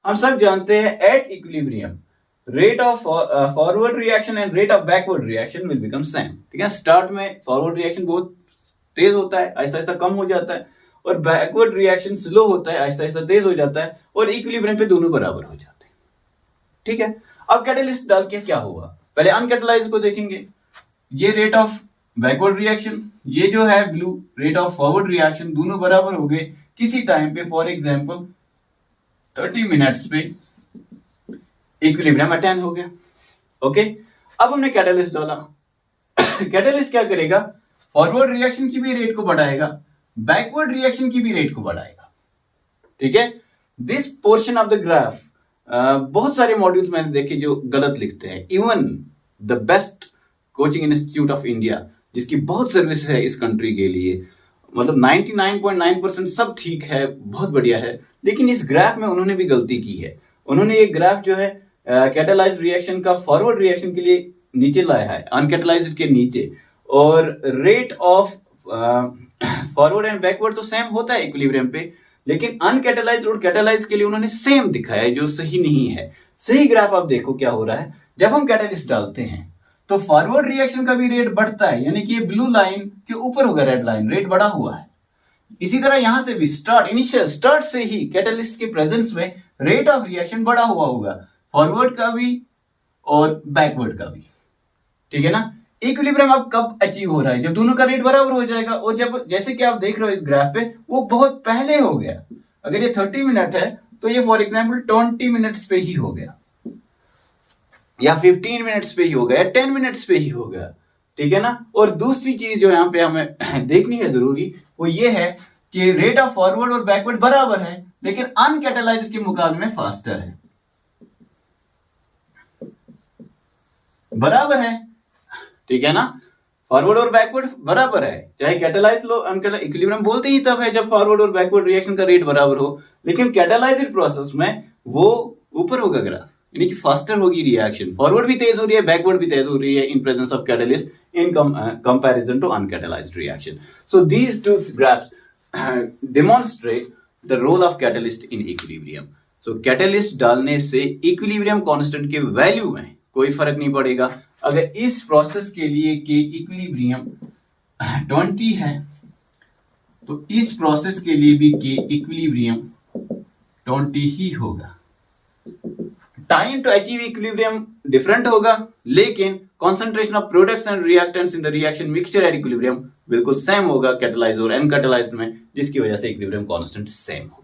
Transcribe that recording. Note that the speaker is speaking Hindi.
हम सब जानते हैं at equilibrium rate of forward reaction and rate of backward reaction will become same. ठीक है, स्टार्ट में फॉरवर्ड रिएक्शन बहुत तेज होता है, आहिस्ता आहिस्ता कम हो जाता है, और बैकवर्ड रिएक्शन स्लो होता है, आहिस्ता आहिस्ता तेज हो जाता है, और इक्विलिब्रियम पे दोनों बराबर हो जाते हैं। ठीक है, अब कैटलिस्ट डाल के क्या होगा, पहले अनकैटलाइज्ड को देखेंगे। ये रेट ऑफ बैकवर्ड रिएक्शन, ये जो है blue rate of forward reaction, दोनों बराबर हो गए किसी टाइम पे, फॉर एग्जांपल 30 मिनट्स पे इक्विलिब्रियम अटेन हो गया। ओके, अब हमने कैटलिस्ट डाला। कैटलिस्ट क्या करेगा, फॉरवर्ड रिएक्शन की भी रेट को बढ़ाएगा, बैकवर्ड रिएक्शन की भी रेट को बढ़ाएगा। ठीक है, this portion of the graph, बहुत सारे मॉड्यूल्स मैंने देखे जो गलत लिखते हैं। Even the best coaching institute of India, जिसकी बहुत सर्विस है इस कंट्री के लिए, मतलब 99.9% सब ठीक है, बहुत बढ़िया है, लेकिन इस ग्राफ में उन्होंने भी गलती की है। उन्होंने ये ग्राफ जो है कैटलाइज्ड रिएक्शन का फॉरवर्ड रिएक्शन के लिए नीचे लाया है, अनकैटलाइज्ड के नीचे, और rate of forward and backward तो सेम होता है इक्विलिब्रियम पे, लेकिन अनकैटलाइज्ड और कैटलाइज्ड के लिए उन्होंने सेम दिखाया है, जो सही नहीं है। सही ग्राफ आप देखो क्या हो रहा है, जब हम कैटलिस्ट डालते हैं तो फॉरवर्ड रिएक्शन का भी रेट बढ़ता है, यानी कि ये ब्लू लाइन के ऊपर होगा रेड लाइन, रेट बढ़ा हुआ है। इसी तरह यहां से भी इनिशियल स्टार्ट से ही कैटलिस्ट के प्रेजेंस में रेट ऑफ रिएक्शन बढ़ा हुआ होगा, फॉरवर्ड का भी और बैकवर्ड का भी। ठीक है ना, इक्विलिब्रियम अब कब अचीव हो रहा है, जब दोनों का रेट बराबर हो जाएगा, और जब जैसे कि आप देख रहे हो इस ग्राफ पे, वो बहुत पहले हो गया। अगर ये 30 मिनट है तो ये फॉर एग्जांपल 20 मिनट्स पे ही हो गया, या 15 मिनट्स पे ही हो गया, 10 मिनट्स पे ही हो गया। ठीक है ना, और दूसरी चीज जो यहाँ पे हमें देखनी है जरूरी, वो ये है कि रेट ऑफ फॉरवर्ड और बैकवर्ड बराबर है, लेकिन अनकैटलाइज्ड के मुकाबले में फास्टर है। बराबर है, ठीक है ना, फॉरवर्ड और बैकवर्ड बराबर है, चाहे कैटलाइज्ड लो अनकैटलाइज्ड, इक्विलिब्रियम बोलते ही तब है जब फॉरवर्ड और बैकवर्ड रिएक्शन का रेट बराबर हो, लेकिन कैटलाइज्ड प्रोसेस में वो ऊपर होगा ग्राफ, यानी कि फास्टर होगी रिएक्शन, फॉरवर्ड भी तेज हो रही है, बैकवर्ड भी तेज हो रही है in presence of catalyst in comparison to uncatalyzed reaction. So these two graphs demonstrate the role of catalyst in equilibrium. So catalyst डालने से equilibrium constant के वैल्यू में कोई फर्क नहीं पड़ेगा। अगर इस प्रोसेस के लिए कि इक्विलिब्रियम 20 है, तो इस प्रोसेस के लिए भी कि इक्विलिब्रियम 20 ही होगा। Time to achieve equilibrium different होगा, लेकिन concentration of products and reactants in the reaction mixture at equilibrium बिल्कुल सेम होगा कैटलाइज्ड और अनकैटलाइज्ड में, जिसकी वजह से इक्विलिब्रियम कांस्टेंट सेम होगा।